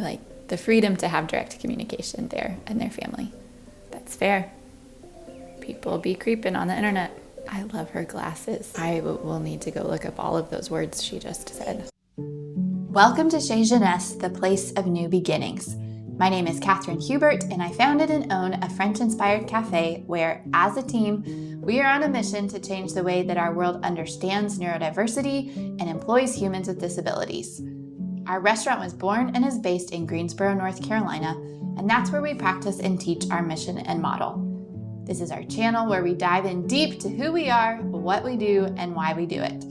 like the freedom to have direct communication there and their family. That's fair. People be creeping on the internet. I love her glasses. I will need to go look up all of those words she just said. Welcome to Chez, Genèse, the place of new beginnings. My name is Catherine Hubert, and I founded and own a French-inspired cafe where, as a team, we are on a mission to change the way that our world understands neurodiversity and employs humans with disabilities. Our restaurant was born and is based in Greensboro, North Carolina, and that's where we practice and teach our mission and model. This is our channel where we dive in deep to who we are, what we do, and why we do it.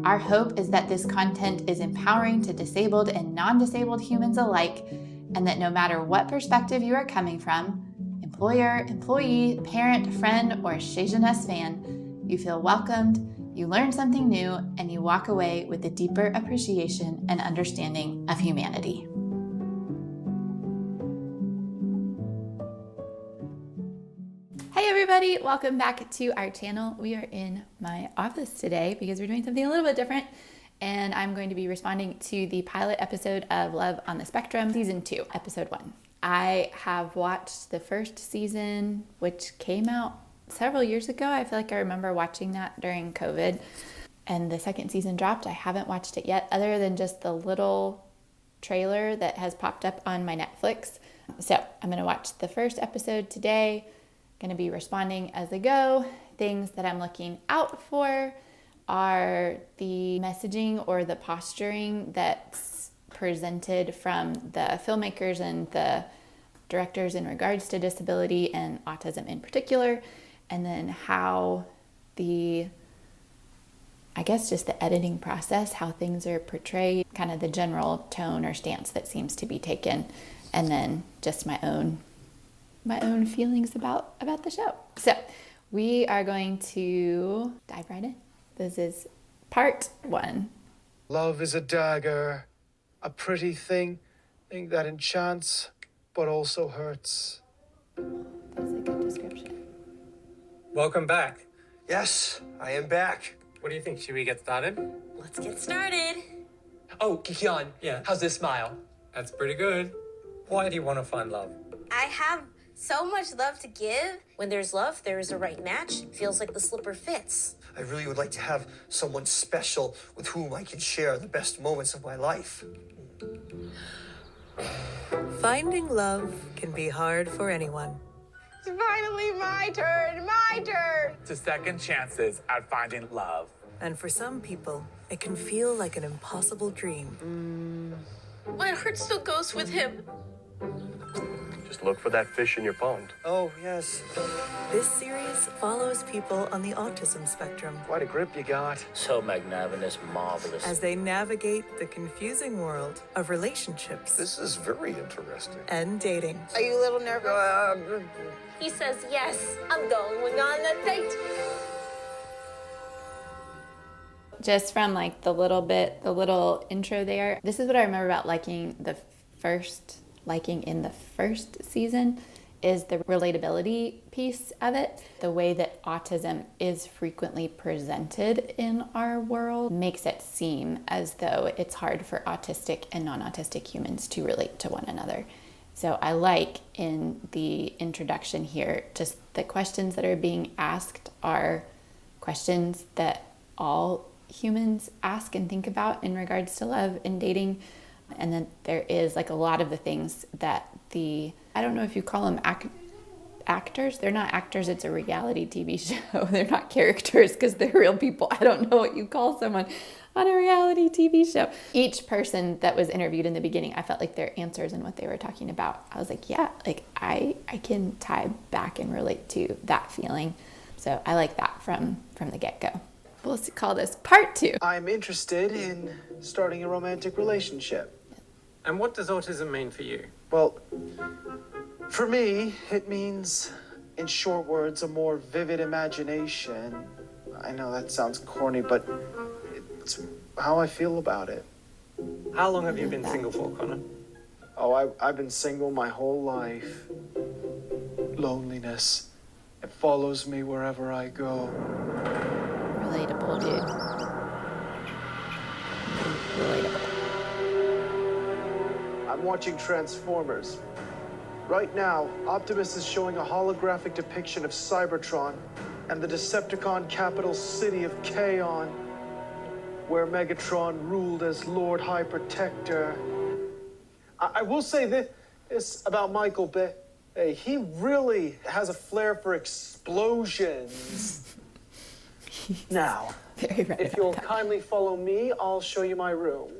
Our hope is that this content is empowering to disabled and non-disabled humans alike, and that no matter what perspective you are coming from, employer, employee, parent, friend, or Chez Genèse fan, you feel welcomed, you learn something new, and you walk away with a deeper appreciation and understanding of humanity. Hey everybody, welcome back to our channel. We are in my office today because we're doing something a little bit different, and I'm going to be responding to the pilot episode of Love on the Spectrum, Season 2, Episode 1. I have watched the first season, which came out several years ago. I feel like I remember watching that during COVID, and the second season dropped. I haven't watched it yet, other than just the little trailer that has popped up on my Netflix. So I'm going to watch the first episode today. Going to be responding as I go. Things that I'm looking out for are the messaging or the posturing that's presented from the filmmakers and the directors in regards to disability and autism in particular, and then how the editing process, how things are portrayed, kind of the general tone or stance that seems to be taken, and then just my own feelings about the show. So we are going to dive right in. This is part 1. Love is a dagger, a pretty thing that enchants but also hurts. That's a good description. Welcome back. Yes, I am back. What do you think? Should we get started? Let's get started. Oh, Kikian, Yeah. how's this smile? That's pretty good. Why do you want to find love? I have so much love to give. When there's love, there is a right match. It feels like the slipper fits. I really would like to have someone special with whom I can share the best moments of my life. Finding love can be hard for anyone. It's finally my turn, my turn. To second chances at finding love. And for some people, it can feel like an impossible dream. My heart still goes with him. Just look for that fish in your pond. Oh, yes. This series follows people on the autism spectrum Quite a grip you got. So magnanimous, marvelous. as they navigate the confusing world of relationships This is very interesting. and dating. Are you a little nervous? He says, yes, I'm going on a date. Just from like the little intro there, this is what I remember about liking in the first season is the relatability piece of it. The way that autism is frequently presented in our world makes it seem as though it's hard for autistic and non-autistic humans to relate to one another. So I like in the introduction here, just the questions that are being asked are questions that all humans ask and think about in regards to love and dating. And then there is like a lot of the things that I don't know if you call them actors. They're not actors. It's a reality TV show. They're not characters because they're real people. I don't know what you call someone on a reality TV show. Each person that was interviewed in the beginning, I felt like their answers and what they were talking about, I was like, yeah, like I can tie back and relate to that feeling. So I like that from the get-go. We'll call this part 2. I'm interested in starting a romantic relationship. And what does autism mean for you? Well, for me, it means, in short words, a more vivid imagination. I know that sounds corny, but it's how I feel about it. How long have you been single for, Connor? Oh, I've been single my whole life. Loneliness. It follows me wherever I go. Relatable, dude. Relatable. I'm watching Transformers. Right now, Optimus is showing a holographic depiction of Cybertron and the Decepticon capital city of Kaon, where Megatron ruled as Lord High Protector. I will say this about Michael Bay. Hey, he really has a flair for explosions. Now, if you'll kindly follow me, I'll show you my room.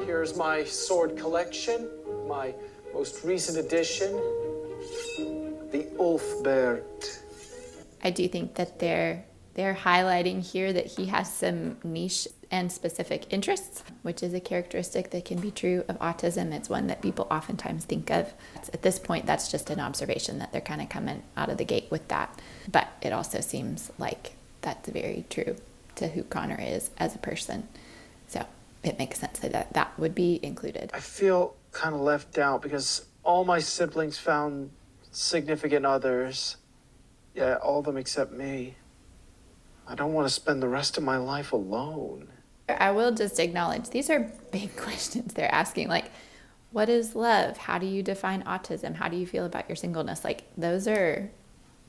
Here's my sword collection, my most recent addition, the Ulfbert. I do think that they're highlighting here that he has some niche and specific interests, which is a characteristic that can be true of autism. It's one that people oftentimes think of. At this point, that's just an observation that they're kind of coming out of the gate with that. But it also seems like that's very true to who Connor is as a person. So it makes sense that that would be included. I feel kind of left out because all my siblings found significant others. Yeah, all of them except me. I don't want to spend the rest of my life alone. I will just acknowledge these are big questions they're asking. Like, what is love? How do you define autism? How do you feel about your singleness? Like, those are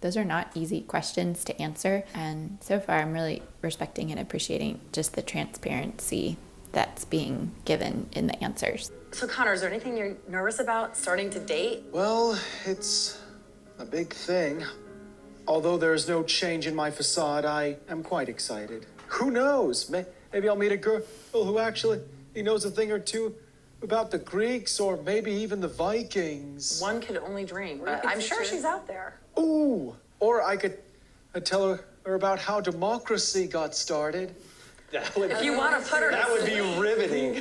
not easy questions to answer. And so far, I'm really respecting and appreciating just the transparency that's being given in the answers. So, Connor, is there anything you're nervous about starting to date? Well, it's a big thing. Although there is no change in my facade, I am quite excited. Who knows? Maybe I'll meet a girl who actually knows a thing or two about the Greeks or maybe even the Vikings. One could only dream, but I'm sure she's out there. Ooh, or I could tell her about how democracy got started. If you want to put her... That would be riveting.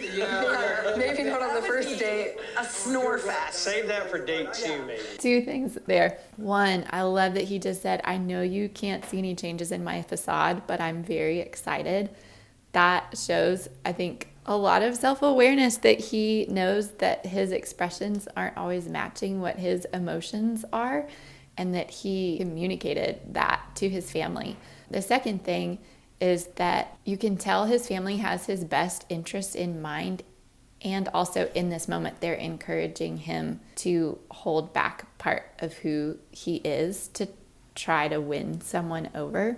Maybe not on the first date. A snore fest. Save that for date 2, maybe. Two things there. One, I love that he just said, I know you can't see any changes in my facade, but I'm very excited. That shows, I think, a lot of self-awareness that he knows that his expressions aren't always matching what his emotions are, and that he communicated that to his family. The second thing is that you can tell his family has his best interests in mind, and also in this moment they're encouraging him to hold back part of who he is to try to win someone over.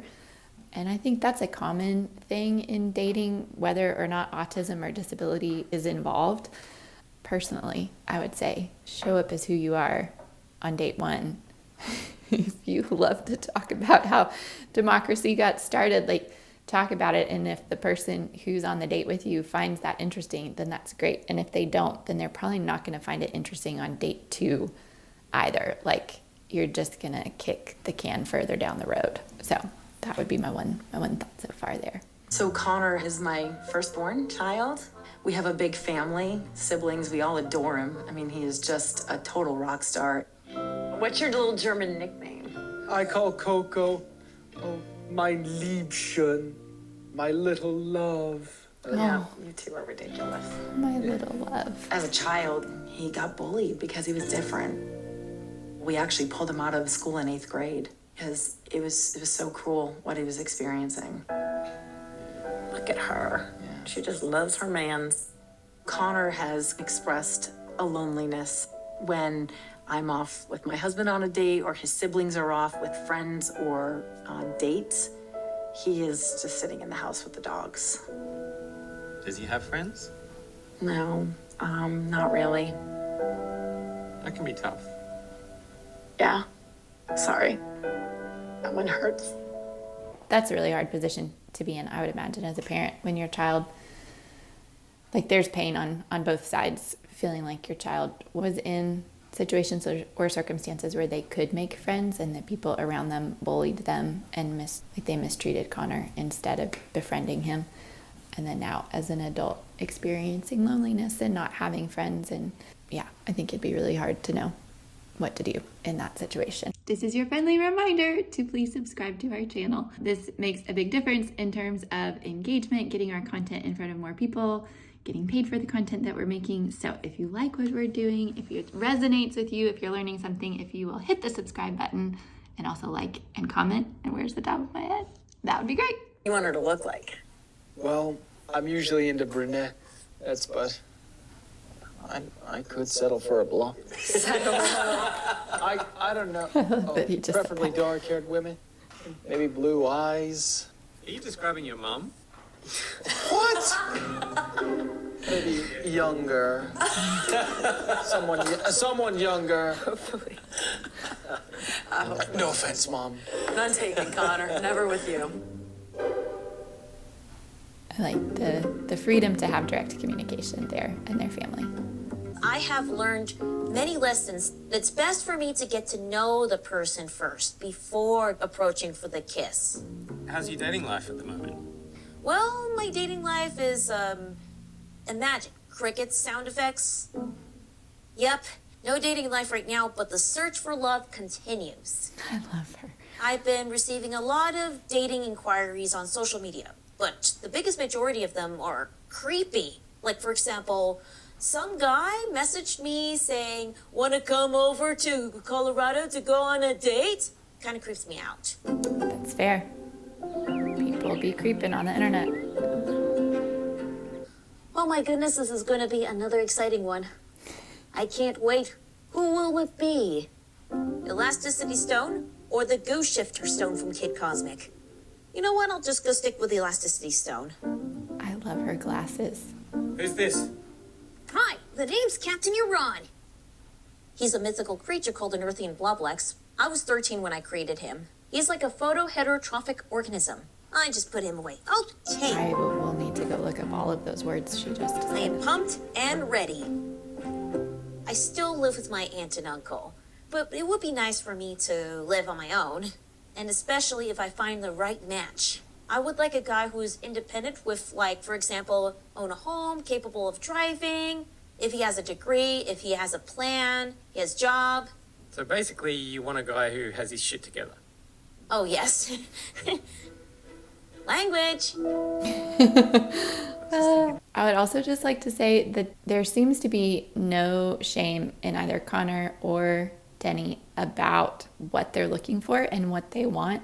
And I think that's a common thing in dating, whether or not autism or disability is involved. Personally, I would say show up as who you are on date 1. If you love to talk about how democracy got started, like, talk about it. And if the person who's on the date with you finds that interesting, then that's great. And if they don't, then they're probably not going to find it interesting on date 2 either. Like, you're just going to kick the can further down the road. So that would be my one thought so far there. So Connor is my firstborn child. We have a big family, siblings. We all adore him. I mean, he is just a total rock star. What's your little German nickname? I call Coco, mein Liebchen, my little love. Yeah, you two are ridiculous. My little love. As a child, he got bullied because he was different. We actually pulled him out of school in 8th grade because it was so cruel what he was experiencing. Look at her. Yeah. She just loves her mans. Connor has expressed a loneliness when I'm off with my husband on a date or his siblings are off with friends or on dates. He is just sitting in the house with the dogs. Does he have friends? No, not really. That can be tough. Yeah, sorry. That one hurts. That's a really hard position to be in, I would imagine, as a parent, when your child, like, there's pain on both sides, feeling like your child was in situations or circumstances where they could make friends and that people around them bullied them and they mistreated Connor instead of befriending him. And then now as an adult experiencing loneliness and not having friends. And yeah, I think it'd be really hard to know what to do in that situation. This is your friendly reminder to please subscribe to our channel. This makes a big difference in terms of engagement, getting our content in front of more people, getting paid for the content that we're making. So if you like what we're doing, if it resonates with you, if you're learning something, if you will hit the subscribe button and also like and comment, and where's the top of my head? That would be great. You want her to look like? Well, I'm usually into brunettes, but I could settle for a blonde. I don't know. That he just Preferably dark-haired women. Maybe blue eyes. Are you describing your mom? What? Maybe younger. Someone younger. No offense, Mom. None taken, Connor. Never with you. I like the freedom to have direct communication there and their family. I have learned many lessons. It's best for me to get to know the person first before approaching for the kiss. How's your dating life at the moment? Well, my dating life is, imagine crickets, sound effects. Yep, no dating life right now, but the search for love continues. I love her. I've been receiving a lot of dating inquiries on social media, but the biggest majority of them are creepy. Like, for example, some guy messaged me saying, "Want to come over to Colorado to go on a date?" Kind of creeps me out. That's fair. People be creeping on the internet. Oh my goodness, this is going to be another exciting one. I can't wait. Who will it be? Elasticity Stone or the Goo Shifter Stone from Kid Cosmic? You know what? I'll just go stick with the Elasticity Stone. I love her glasses. Who's this? Hi, the name's Captain Uran. He's a mythical creature called an Earthian Bloblex. I was 13 when I created him. He's like a photoheterotrophic organism. I just put him away. Okay. I will need to go look up all of those words she just I said. am pumped and ready. I still live with my aunt and uncle, but it would be nice for me to live on my own, and especially if I find the right match. I would like a guy who is independent with, like, for example, own a home, capable of driving, if he has a degree, if he has a plan, he has a job. So basically, you want a guy who has his shit together. Oh, yes. Language. I would also just like to say that there seems to be no shame in either Connor or Denny about what they're looking for and what they want.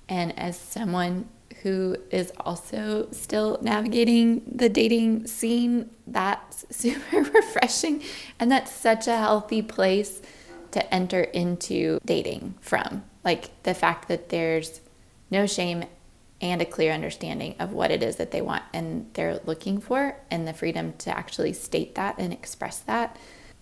And as someone who is also still navigating the dating scene, that's super refreshing. And that's such a healthy place to enter into dating from. Like the fact that there's no shame and a clear understanding of what it is that they want and they're looking for, and the freedom to actually state that and express that.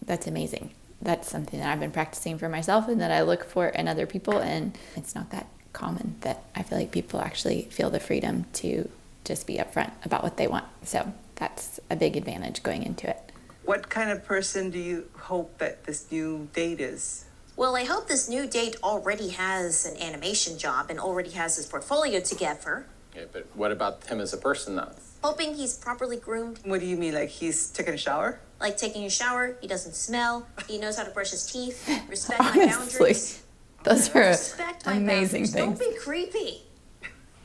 That's amazing. That's something that I've been practicing for myself and that I look for in other people, and it's not that common that I feel like people actually feel the freedom to just be upfront about what they want. So that's a big advantage going into it. What kind of person do you hope that this new date is? Well, I hope this new date already has an animation job and already has his portfolio together. Yeah, but what about him as a person, though? Hoping he's properly groomed. What do you mean, like he's taking a shower? Like taking a shower, he doesn't smell, he knows how to brush his teeth, respect my Honestly, boundaries. those are Respect my amazing boundaries. things. Don't be creepy.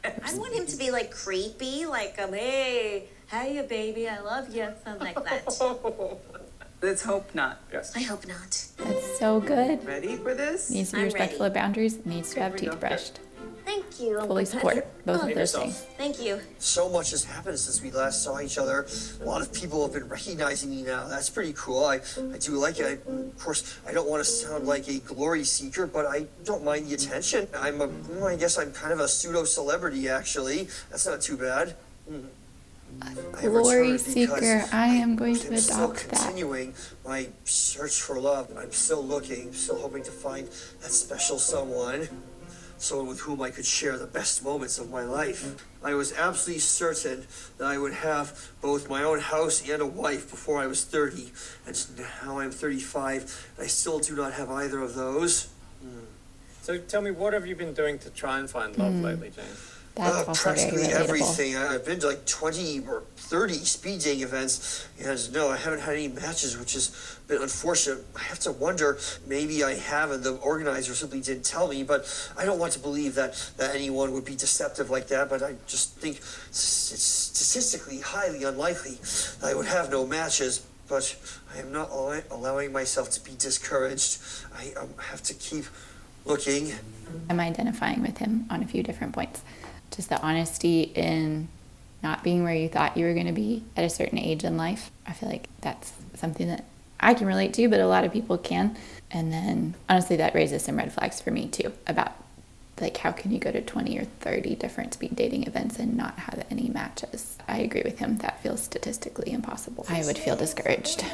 I want him to be like creepy, like, hey, hiya, baby, I love you, something like that. Let's hope not. Yes. I hope not. That's so good. Ready for this? Needs to be I'm respectful ready. of boundaries, needs to have Here we teeth go. brushed. Thank you. Fully support both of those things. Thank you. So much has happened since we last saw each other. A lot of people have been recognizing me now. That's pretty cool. I do like it. Of course, I don't want to sound like a glory seeker, but I don't mind the attention. I guess I'm kind of a pseudo-celebrity, actually. That's not too bad. Glory seeker, I am going to I'm still adopt that. continuing my search for love. I'm still looking, still hoping to find that special someone with whom I could share the best moments of my life. I was absolutely certain that I would have both my own house and a wife before I was 30, and now I'm 35, and I still do not have either of those. So tell me, what have you been doing to try and find love lately, James? That's also very Practically relatable. everything. I've been to like 20 or 30 speed dating events, and no, I haven't had any matches, which has been unfortunate. I have to wonder, maybe I have, and the organizer simply didn't tell me, but I don't want to believe that anyone would be deceptive like that, but I just think it's statistically highly unlikely that I would have no matches. But I am not allowing myself to be discouraged. I have to keep looking. I'm identifying with him on a few different points. Just the honesty in not being where you thought you were going to be at a certain age in life. I feel like that's something that I can relate to, but a lot of people can. And then honestly, that raises some red flags for me too about like, how can you go to 20 or 30 different speed dating events and not have any matches? I agree with him. That feels statistically impossible. I would feel discouraged.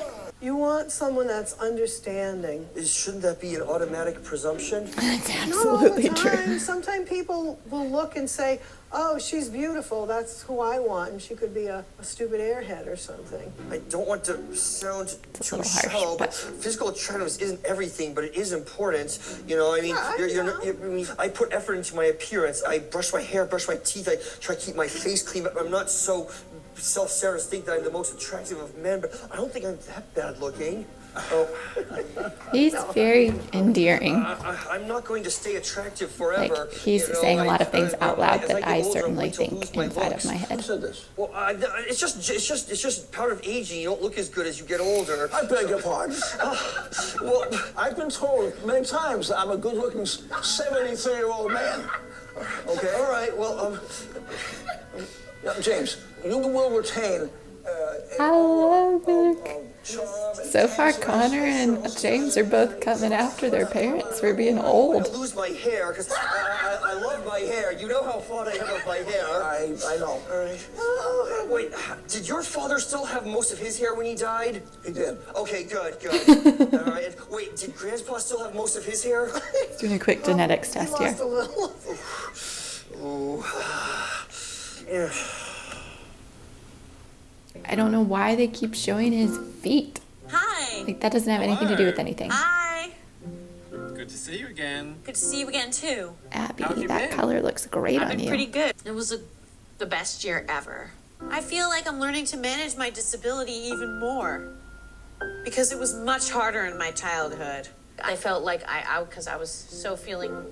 You want someone that's understanding. Shouldn't that be an automatic presumption? That's absolutely true. Sometimes people will look and say, oh, she's beautiful, that's who I want, and she could be a stupid airhead or something. I don't want to sound too shallow, but physical attractiveness isn't everything, but it is important. You know, I mean, I put effort into my appearance. I brush my hair, brush my teeth. I try to keep my face clean, but I'm not so self-centered to think that I'm the most attractive of men, but I don't think I'm that bad looking. Oh. He's very endearing. I'm not going to stay attractive forever. Like, he's saying a lot of things out loud that I certainly think inside of my head. Well, it's just part of aging. You don't look as good as you get older. I beg your pardon. Well, I've been told many times I'm a good-looking 73-year-old man. Okay, all right. Well, James, you will retain. I love it. So far, Connor and James are both coming after their parents for being old. I lose my hair because I love my hair. You know how fond I am of my hair. I know. All right. Wait, did your father still have most of his hair when he died? He did. Okay, good. All right. Wait, did Grandpa still have most of his hair? He's doing a quick genetics test here. He lost a little. Yeah. I don't know why they keep showing his feet. Hi. Like, that doesn't have anything to do with anything. Hi. Good to see you again. Good to see you again, too. Abby, that color looks great on you. Pretty good. It was the best year ever. I feel like I'm learning to manage my disability even more because it was much harder in my childhood. I felt like because I was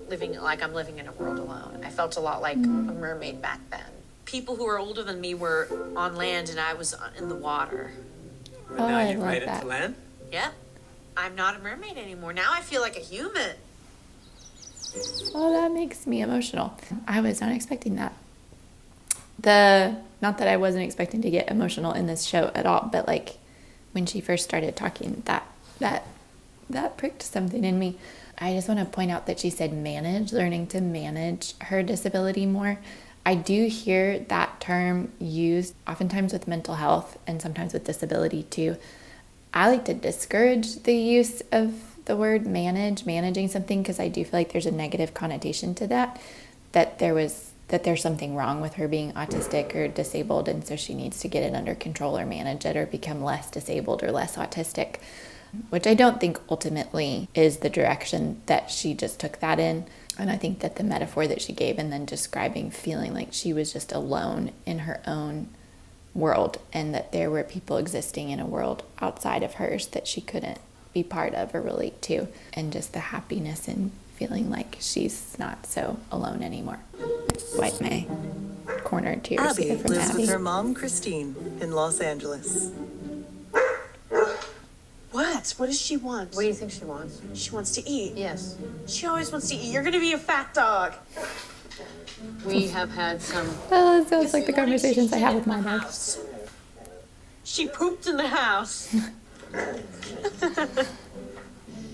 living like I'm living in a world alone. I felt a lot like a mermaid back then. People who were older than me were on land and I was in the water. Oh, now I you've love made it that. to land? Yep. I'm not a mermaid anymore. Now I feel like a human. Oh, that makes me emotional. I was not expecting that. Not that I wasn't expecting to get emotional in this show at all, but like when she first started talking, that pricked something in me. I just want to point out that she said learning to manage her disability more. I do hear that term used oftentimes with mental health and sometimes with disability too. I like to discourage the use of the word managing something, because I do feel like there's a negative connotation to that there's something wrong with her being autistic or disabled, and so she needs to get it under control or manage it or become less disabled or less autistic, which I don't think ultimately is the direction that she just took that in. And I think that the metaphor that she gave and then describing feeling like she was just alone in her own world and that there were people existing in a world outside of hers that she couldn't be part of or relate to, and just the happiness in feeling like she's not so alone anymore. White May, cornered tears Abby from lives Abby. with her mom, Christine, in Los Angeles. What does she want? What do you think she wants? She wants to eat. Yes. She always wants to eat. You're gonna be a fat dog. We have had some... Oh, it sounds like the conversations I have with my dog. She pooped in the house. So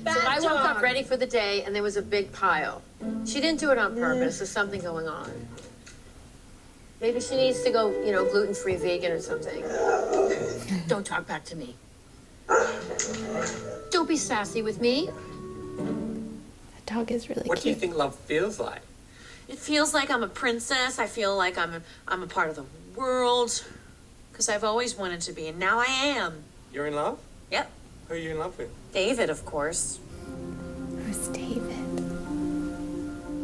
I woke up ready for the day and there was a big pile. She didn't do it on purpose. There's something going on. Maybe she needs to go, gluten-free vegan or something. Don't talk back to me. Don't be sassy with me. The dog is really cute. What do you think love feels like? It feels like I'm a princess. I feel like I'm a part of the world. Because I've always wanted to be, and now I am. You're in love? Yep. Who are you in love with? David, of course. Who's David?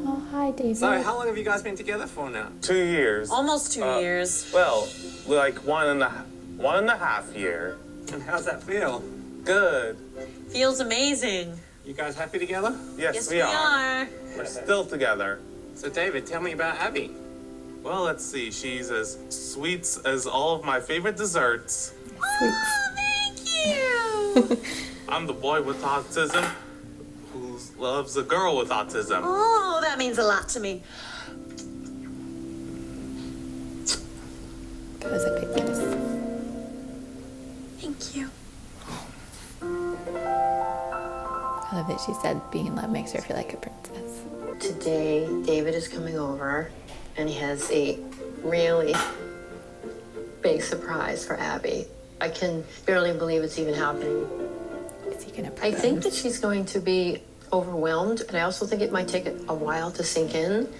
Oh, hi, David. So, how long have you guys been together for now? 2 years. Almost 2 years. Well, like one and a half year. And how's that feel? Good. Feels amazing. You guys happy together? Yes, we are. We're still together. So, David, tell me about Abby. Well, let's see. She's as sweet as all of my favorite desserts. Oh, thank you. I'm the boy with autism who loves a girl with autism. Oh, that means a lot to me. That was a big kiss. Thank you. I love that she said being in love makes her feel like a princess. Today, David is coming over, and he has a really big surprise for Abby. I can barely believe it's even happening. Is he gonna propose? I think that she's going to be overwhelmed, but I also think it might take a while to sink in.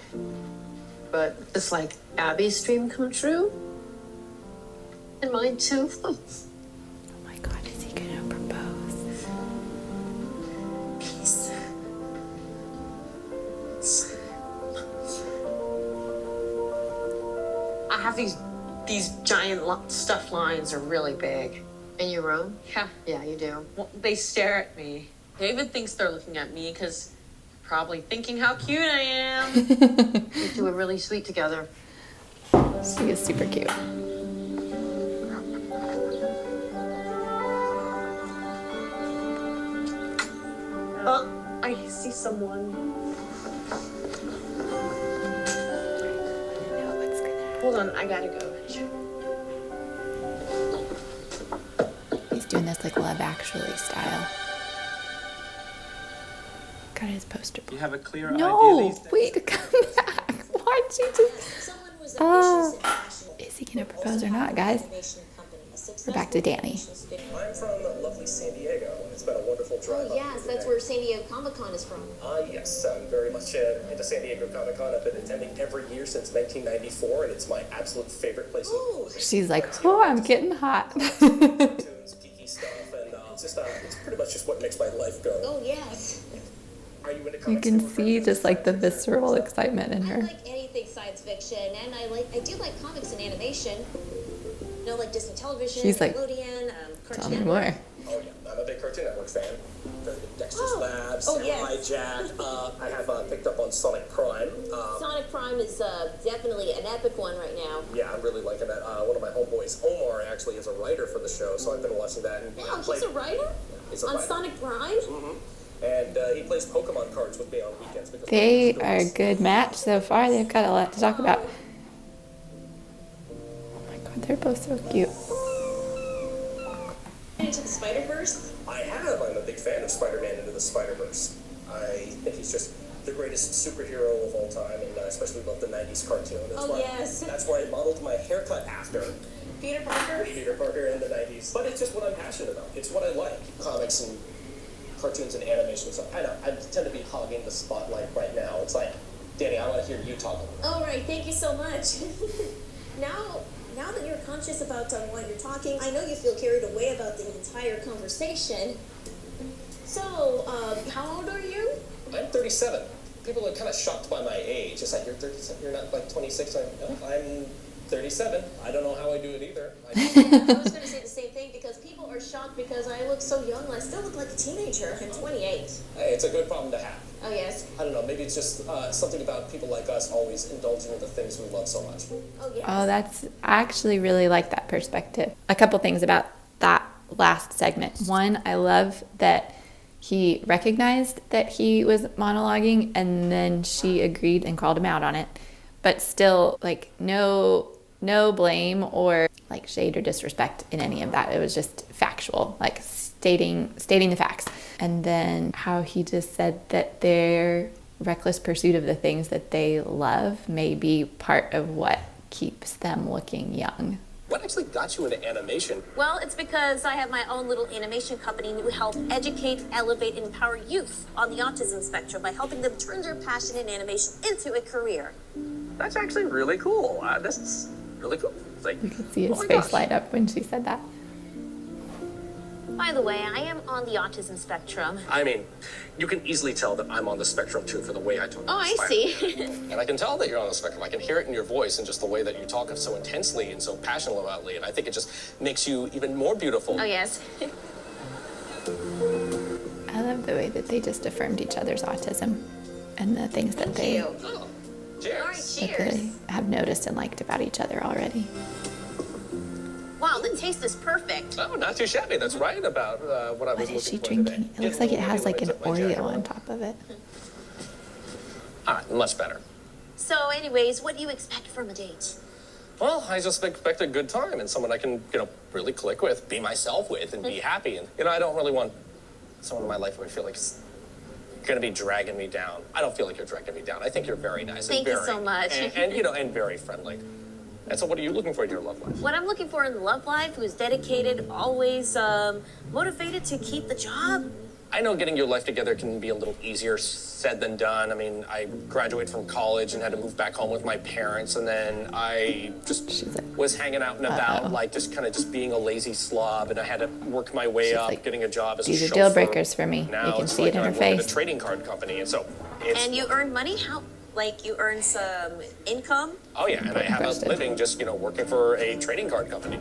But it's like Abby's dream come true, and mine too. Oh my God, is he gonna propose? Peace. I have these giant stuffed lions are really big. In your room? Yeah. Yeah, you do. Well, they stare at me. David thinks they're looking at me because probably thinking how cute I am. You two are really sweet together. She is super cute. I see someone. Hold on, I gotta go. He's doing this like Love Actually style. Got his poster. You have a clearer idea No, these days? wait, come back. Why'd she just... is he gonna propose or not, guys? We're back to Danny. I'm from lovely San Diego, and it's been a wonderful drive. Oh, yes, that's where San Diego Comic-Con is from. Yes, I'm very much into San Diego Comic-Con. I've been attending every year since 1994, and it's my absolute favorite place. She's like, oh, I'm getting hot. Cartoons, geeky stuff, and it's pretty much just what makes my life go. Oh, yes. Are you into You comics? can see just like the visceral excitement in I her. like anything science fiction, and I do like comics and animation. You know, like Disney Television, She's like, Nickelodeon, tell Cartoon me Network. more. Oh yeah, I'm a big Cartoon Network fan. Very good Dexter's Labs, Oh, Samurai yes. Jack. I have picked up on Sonic Prime. Sonic Prime is definitely an epic one right now. Yeah, I'm really liking that. One of my homeboys, Omar, actually is a writer for the show, so I've been watching that. And Wow, he's a writer? He's a On writer. Sonic Prime? Mm-hmm. And he plays Pokemon cards with me on weekends. Because They are a good match so far. They've got a lot to talk about. Oh my God, they're both so cute. Into the Spider-Verse? I have. I'm a big fan of Spider-Man Into the Spider-Verse. I think he's just the greatest superhero of all time, and I especially love the 90s cartoon. That's where I modeled my haircut after. Peter Parker? Peter Parker in the 90s. But it's just what I'm passionate about. It's what I like. Comics and cartoons and animation stuff. I know, I tend to be hogging the spotlight right now. It's like, Danny, I want to hear you talk a little bit. All right, thank you so much. Now that you're conscious about what you're talking, I know you feel carried away about the entire conversation. So, how old are you? I'm 37. People are kind of shocked by my age. It's like, you're 37, you're not like 26. I'm 37. I don't know how I do it either. I was going to say the same thing because people are shocked because I look so young and I still look like a teenager. I'm 28. Hey, it's a good problem to have. Oh, yes. I don't know, maybe it's just something about people like us always indulging in the things we love so much. Oh, yes. Oh, I actually really like that perspective. A couple things about that last segment. One, I love that he recognized that he was monologuing and then she agreed and called him out on it. But still, like, no blame or like shade or disrespect in any of that. It was just factual, like stating the facts. And then how he just said that their reckless pursuit of the things that they love may be part of what keeps them looking young. What actually got you into animation? Well, it's because I have my own little animation company and we help educate, elevate, and empower youth on the autism spectrum by helping them turn their passion in animation into a career. That's actually really cool. That's really cool. It's like, You could see his face light up when she said that. By the way, I am on the autism spectrum. I mean, you can easily tell that I'm on the spectrum too for the way I talk. Oh, I see. And I can tell that you're on the spectrum. I can hear it in your voice and just the way that you talk so intensely and so passionately. And I think it just makes you even more beautiful. Oh, yes. I love the way that they just affirmed each other's autism and the things that they Cheers. All right, that they have noticed and liked about each other already. Wow, the taste is perfect. Oh, not too shabby. That's right about what I was What is she looking for drinking? today. It looks like it has like an Oreo on top of it. All right, much better. So anyways, what do you expect from a date? Well, I just expect a good time and someone I can, really click with, be myself with, and be happy. And, I don't really want someone in my life where I feel like going to be dragging me down. I don't feel like you're dragging me down. I think you're very nice. Thank and you very, so much. And you know, and very friendly. And so what are you looking for in your love life? What I'm looking for in the love life, who's dedicated, always motivated to keep the job. I know getting your life together can be a little easier said than done. I mean, I graduated from college and had to move back home with my parents, and then I just was hanging out and about, like just kind of just being a lazy slob, and I had to work my way up, getting a job as a chauffeur. These are deal breakers for me. Now You can it's see like it in I her work at face. a trading card company, and so it's... And you earn money? How? Like you earn some income? Oh yeah, and I have a living just, you know, working for a trading card company.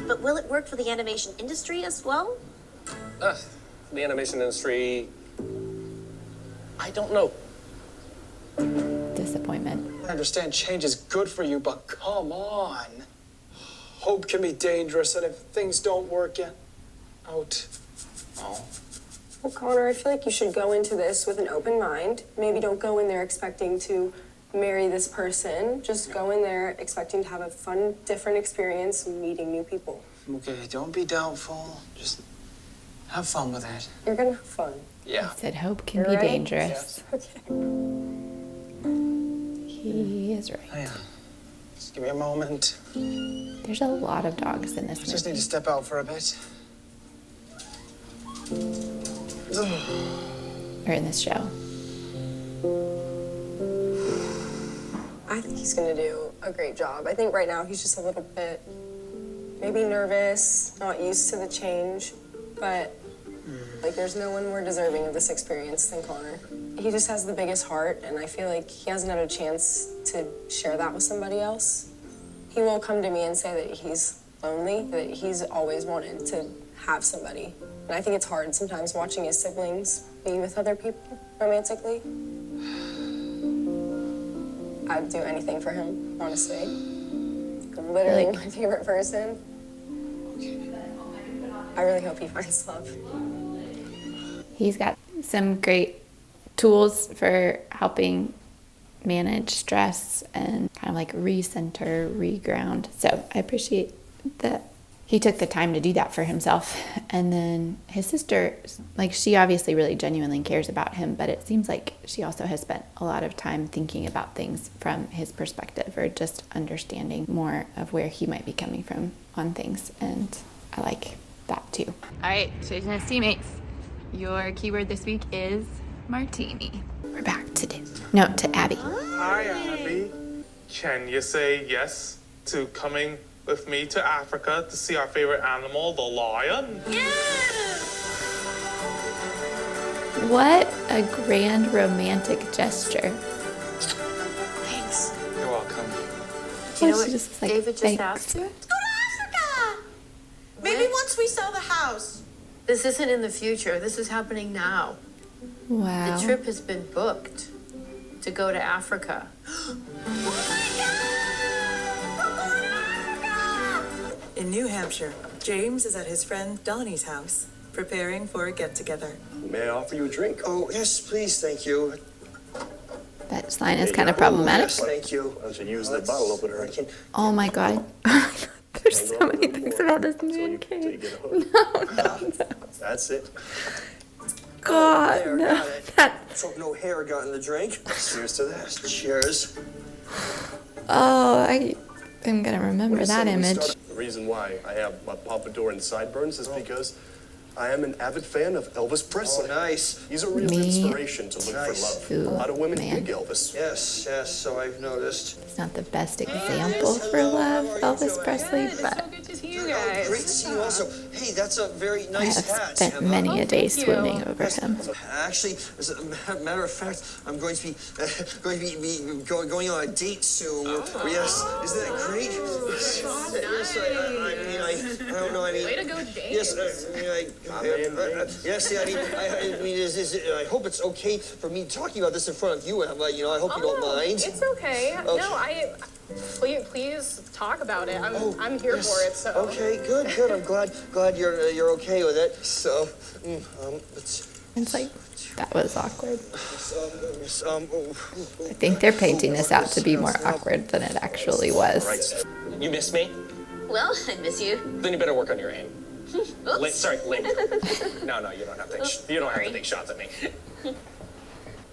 But will it work for the animation industry as well? The animation industry, I don't know. Disappointment. I understand change is good for you, but come on. Hope can be dangerous, and if things don't work out. Oh. Well, Connor, I feel like you should go into this with an open mind. Maybe don't go in there expecting to marry this person. Just go in there expecting to have a fun, different experience and meeting new people. Okay, don't be doubtful. Just have fun with it. You're gonna have fun. Yeah. I said hope can You're be right? dangerous. Okay. He is right. Oh, yeah. Just give me a moment. There's a lot of dogs in this I just movie. need to step out for a bit. Or in this show. I think he's gonna do a great job. I think right now he's just a little bit maybe nervous, not used to the change, but like there's no one more deserving of this experience than Connor. He just has the biggest heart, and I feel like he hasn't had a chance to share that with somebody else. He will come to me and say that he's lonely, that he's always wanted to have somebody. And I think it's hard sometimes watching his siblings be with other people romantically. I'd do anything for him, honestly. Literally my favorite person. I really hope he finds love. He's got some great tools for helping manage stress and kind of like recenter, reground. So I appreciate that he took the time to do that for himself. And then his sister, like she obviously really genuinely cares about him, but it seems like she also has spent a lot of time thinking about things from his perspective or just understanding more of where he might be coming from on things. And I like that too. All right, Genèse teammates, your keyword this week is martini. We're back to Abby. Hi, Abby. Can you say yes to coming with me to Africa to see our favorite animal, the lion? What a grand romantic gesture. Thanks. You're welcome. Do you know She what just was like, David just "Thanks." asked her? Maybe once we sell the house. This isn't in the future. This is happening now. Wow. The trip has been booked to go to Africa. In New Hampshire, James is at his friend Donnie's house, preparing for a get-together. May I offer you a drink? Oh, yes, please, thank you. That sign is kind of problematic. Yes, thank you. Why don't you use the bottle opener? Oh my god. There's so many things about this man cave. No. That's it. God, there, no. got it. Hope no hair got in the drink. Cheers to that. Cheers. Oh, I am gonna remember that image. The reason why I have a pompadour and sideburns is because I am an avid fan of Elvis Presley. Oh, nice. He's a real Me inspiration to look Nice. for love. A lot of women man. dig Elvis. Yes, yes, so I've noticed. It's not the best example for love, Elvis Presley, but Good to see you Oh, guys. great to see you also. Hey, that's a very I nice have hat. spent Emma. many a day swooning over him. Actually, as a matter of fact, I'm going to be going on a date soon. Yes, isn't that great? Yes, I don't know. I mean, Way to go, Dave. yes, yes. I hope it's okay for me talking about this in front of you, Emma. I hope you don't mind. It's okay. Okay. No, please talk about it. I'm here Yes. for it. So. Okay, good. I'm glad you're okay with it. So, It's like, that was awkward. I I think they're painting this out to be more awkward than it actually was. Right. You miss me? Well, I miss you. Then you better work on your aim. Oops. Sorry, Link. No, you don't have to. You don't have to take shots at me.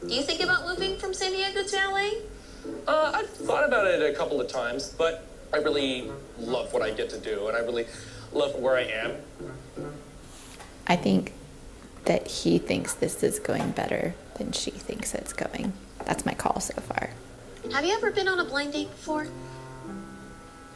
Do you think about moving from San Diego to LA? I've thought about it a couple of times, but I really love what I get to do, and I really love where I am. I think that he thinks this is going better than she thinks it's going. That's my call so far. Have you ever been on a blind date before?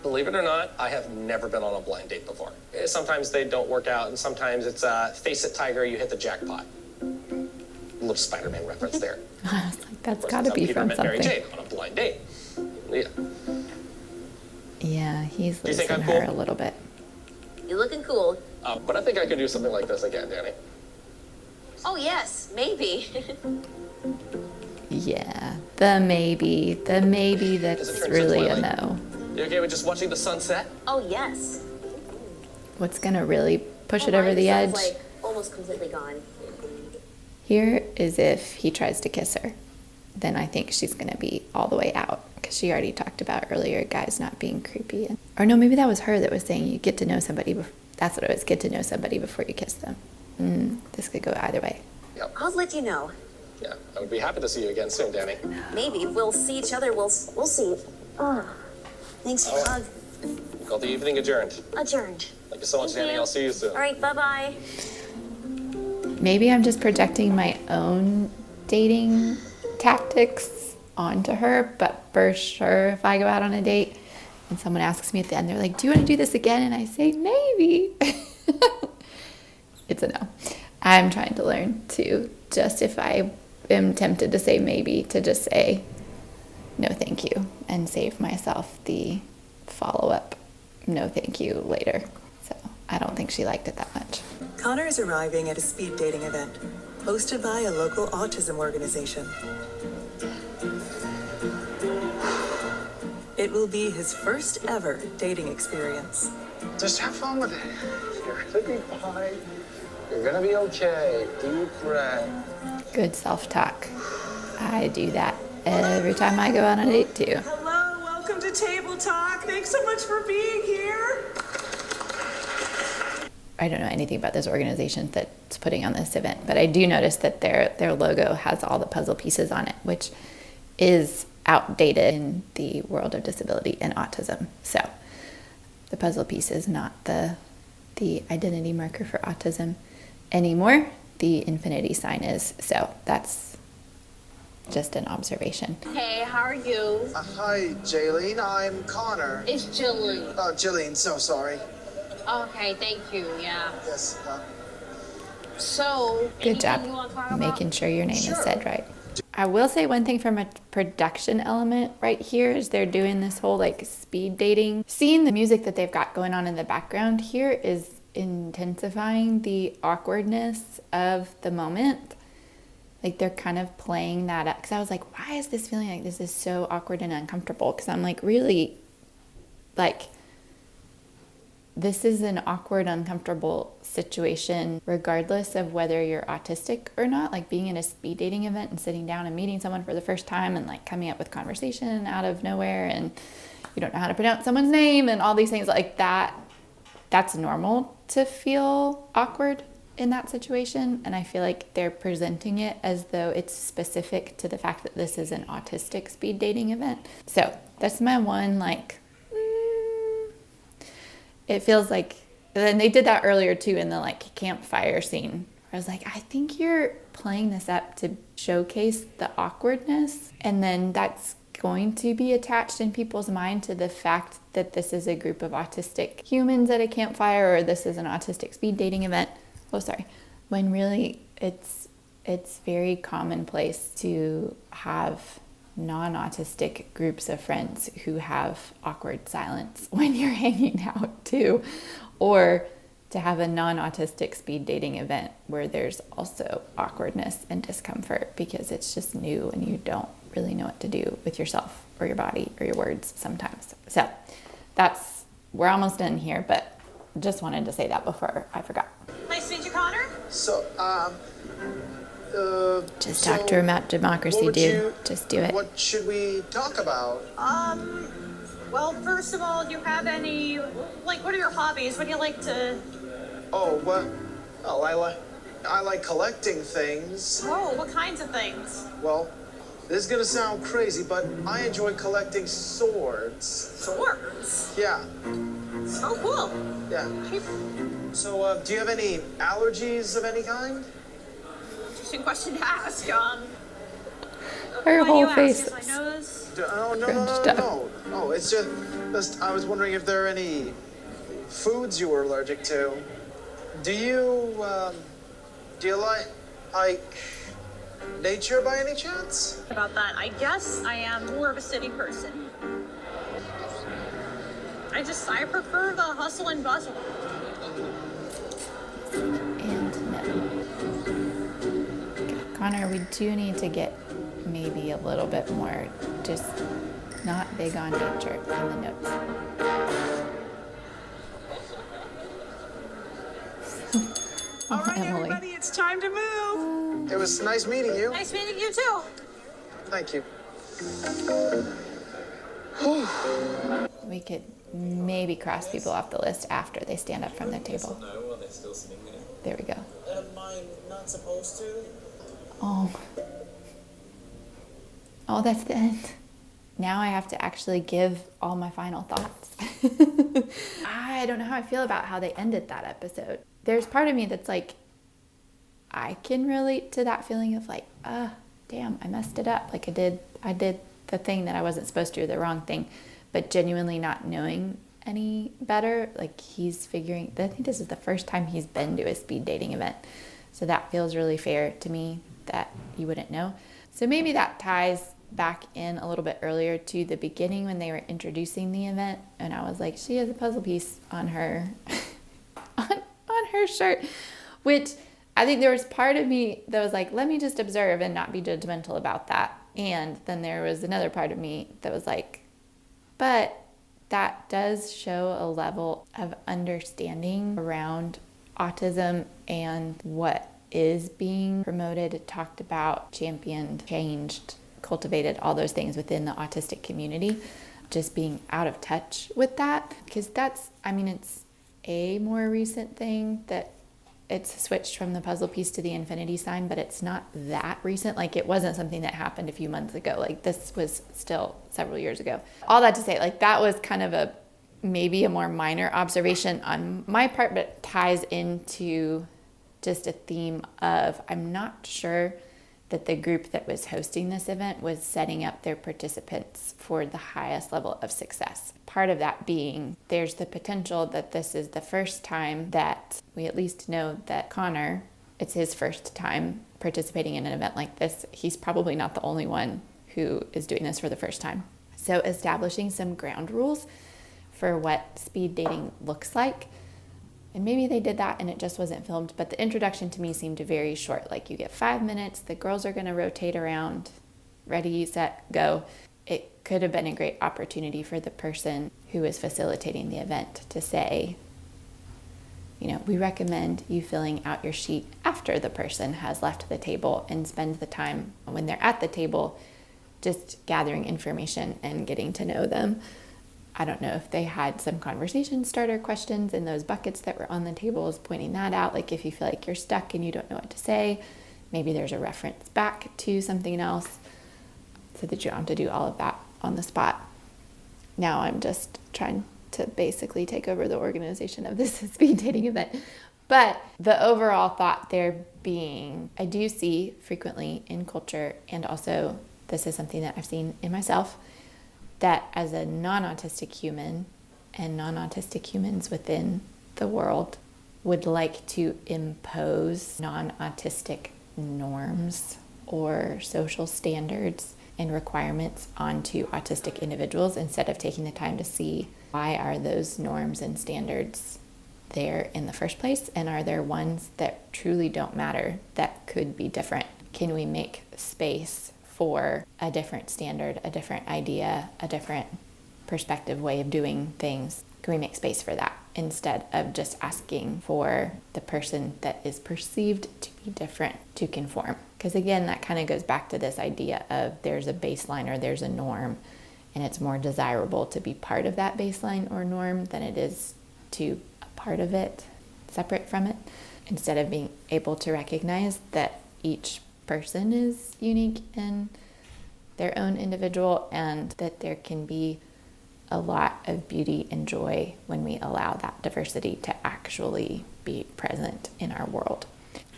Believe it or not, I have never been on a blind date before. Sometimes they don't work out, and sometimes it's face it, tiger, you hit the jackpot. A little Spider-Man reference there. I was like, that's gotta be from something. Mary Jane on a blind date. Yeah. Yeah, he's Do you think losing I'm her cool? a little bit. You're looking cool. But I think I could do something like this again, Danny. Oh, yes, maybe. Yeah, the maybe that's really a no. You okay with just watching the sunset? Oh, yes. What's gonna really push it Oh, over my the edge sun's, like, almost completely gone. here is if he tries to kiss her. Then I think she's gonna be all the way out, because she already talked about earlier guys not being creepy. Or no, maybe that was her that was saying you get to know somebody. That's what it was, get to know somebody before you kiss them. This could go either way. Yep. I'll let you know. Yeah, I would be happy to see you again soon, Danny. Maybe we'll see each other. We'll see. Oh, thanks for the hug. Call the evening adjourned. Adjourned. Thank you so much, Danny. I'll see you soon. All right, bye-bye. Maybe I'm just projecting my own dating tactics onto her, but for sure, if I go out on a date and someone asks me at the end, they're like, do you want to do this again? And I say, maybe. It's a no. I'm trying to learn to just, if I am tempted to say maybe, to just say no thank you and save myself the follow-up no thank you later. So I don't think she liked it that much. Connor is arriving at a speed dating event hosted by a local autism organization. It will be his first ever dating experience. Just have fun with it. You're gonna be fine. You're gonna be okay. Deep breath. Good self-talk. I do that every time I go on a date too. Hello, welcome to Table Talk. Thanks so much for being here. I don't know anything about this organization that's putting on this event, but I do notice that their logo has all the puzzle pieces on it, which is outdated in the world of disability and autism. So the puzzle piece is not the identity marker for autism anymore. The infinity sign is. So that's just an observation. Hey, how are you? Hi, Jaylene. I'm Connor. It's Jillian. Oh, Jillian, so sorry. Okay, thank you, yeah. Yes. So, Good job anything you want to talk about? making sure your name Sure. is said right. I will say one thing from a production element right here is they're doing this whole like speed dating. Seeing the music that they've got going on in the background here is intensifying the awkwardness of the moment. Like they're kind of playing that up, because I was like, why is this feeling like this is so awkward and uncomfortable? Because I'm like, really, like, this is an awkward, uncomfortable situation regardless of whether you're autistic or not. Like being in a speed dating event and sitting down and meeting someone for the first time and like coming up with conversation out of nowhere and you don't know how to pronounce someone's name and all these things like that. That's normal to feel awkward in that situation, and I feel like they're presenting it as though it's specific to the fact that this is an autistic speed dating event. So that's my one, like, it feels like, and they did that earlier too in the like campfire scene. I was like, I think you're playing this up to showcase the awkwardness, and then that's going to be attached in people's mind to the fact that this is a group of autistic humans at a campfire, or this is an autistic speed dating event. Oh, sorry. When really it's very commonplace to have non-autistic groups of friends who have awkward silence when you're hanging out too, or to have a non-autistic speed dating event where there's also awkwardness and discomfort because it's just new and you don't really know what to do with yourself or your body or your words sometimes. So we're almost done here, but just wanted to say that before I forgot. Nice to meet you, Connor. So, Just talk to her about democracy, dude. Just do it. What should we talk about? Well, first of all, do you have any, like, what are your hobbies? What do you like to... Oh, what? Oh, I like collecting things. Oh, what kinds of things? Well, this is gonna sound crazy, but I enjoy collecting swords. Swords? Yeah. Oh, cool. Yeah. So, do you have any allergies of any kind? Interesting question to ask. Her why whole do you face ask? Is my nose? No, it's just I was wondering if there are any foods you were allergic to. Do you like nature by any chance? About that, I guess I am more of a city person. I prefer the hustle and bustle. And no. Connor, we do need to get maybe a little bit more just not big on nature in the notes. All right, Emily. everybody, it's time to move. It was nice meeting you. Nice meeting you too. Thank you. We could maybe cross people off the list after they stand up from their table. No, while they're still sitting there. There we go. Am I not supposed to? Oh, that's the end. Now I have to actually give all my final thoughts. I don't know how I feel about how they ended that episode. There's part of me that's like, I can relate to that feeling of like, damn, I messed it up. Like I did the thing that I wasn't supposed to, or the wrong thing, but genuinely not knowing any better. Like he's figuring, I think this is the first time he's been to a speed dating event. So that feels really fair to me that you wouldn't know. So maybe that ties back in a little bit earlier to the beginning when they were introducing the event. And I was like, she has a puzzle piece on her, on her shirt, which I think there was part of me that was like, let me just observe and not be judgmental about that. And then there was another part of me that was like, but that does show a level of understanding around autism and what is being promoted, talked about, championed, changed, cultivated, all those things within the autistic community. Just being out of touch with that, because that's, I mean, it's a more recent thing that it's switched from the puzzle piece to the infinity sign, but it's not that recent. Like it wasn't something that happened a few months ago. Like this was still several years ago. All that to say, like that was kind of maybe a more minor observation on my part, but ties into just a theme of, I'm not sure that the group that was hosting this event was setting up their participants for the highest level of success. Part of that being there's the potential that this is the first time that we at least know that Connor, it's his first time participating in an event like this. He's probably not the only one who is doing this for the first time. So establishing some ground rules for what speed dating looks like. And maybe they did that and it just wasn't filmed, but the introduction to me seemed very short. Like you get 5 minutes, the girls are going to rotate around, ready, set, go. It could have been a great opportunity for the person who is facilitating the event to say, you know, we recommend you filling out your sheet after the person has left the table, and spend the time when they're at the table just gathering information and getting to know them. I don't know if they had some conversation starter questions in those buckets that were on the tables, pointing that out. Like if you feel like you're stuck and you don't know what to say, maybe there's a reference back to something else so that you don't have to do all of that on the spot. Now I'm just trying to basically take over the organization of this speed dating event. But the overall thought there being, I do see frequently in culture, and also this is something that I've seen in myself, that as a non-autistic human and non-autistic humans within the world would like to impose non-autistic norms or social standards and requirements onto autistic individuals instead of taking the time to see why are those norms and standards there in the first place, and are there ones that truly don't matter that could be different? Can we make space for a different standard, a different idea, a different perspective, way of doing things? Can we make space for that instead of just asking for the person that is perceived to be different to conform? Because again, that kind of goes back to this idea of there's a baseline or there's a norm, and it's more desirable to be part of that baseline or norm than it is to a part of it, separate from it. instead of being able to recognize that each person is unique and their own individual, and that there can be a lot of beauty and joy when we allow that diversity to actually be present in our world.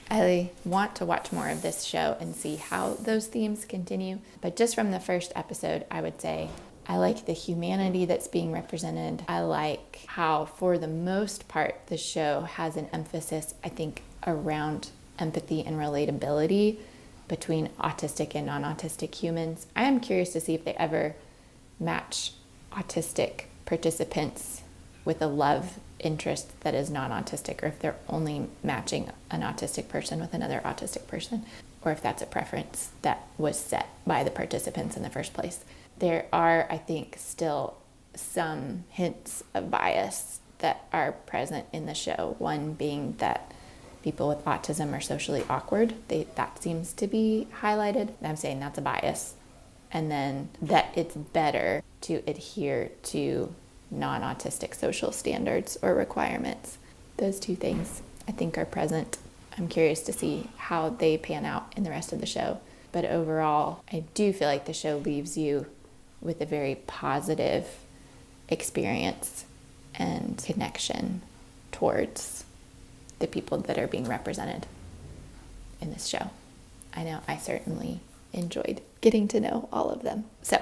I want to watch more of this show and see how those themes continue. But just from the first episode, I would say I like the humanity that's being represented. I like how, for the most part, the show has an emphasis, I think, around empathy and relatability between autistic and non-autistic humans. I am curious to see if they ever match autistic participants with a love interest that is non-autistic, or if they're only matching an autistic person with another autistic person, or if that's a preference that was set by the participants in the first place. There are, I think, still some hints of bias that are present in the show. One being that people with autism are socially awkward. That seems to be highlighted. I'm saying that's a bias. And then that it's better to adhere to non-autistic social standards or requirements. Those two things I think are present. I'm curious to see how they pan out in the rest of the show. But overall, I do feel like the show leaves you with a very positive experience and connection towards the people that are being represented in this show. I know I certainly enjoyed getting to know all of them. So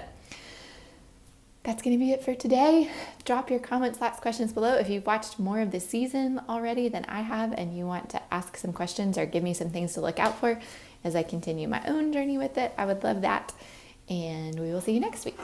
that's going to be it for today. Drop your comments, thoughts, questions below. If you've watched more of the season already than I have and you want to ask some questions or give me some things to look out for as I continue my own journey with it, I would love that. And we will see you next week.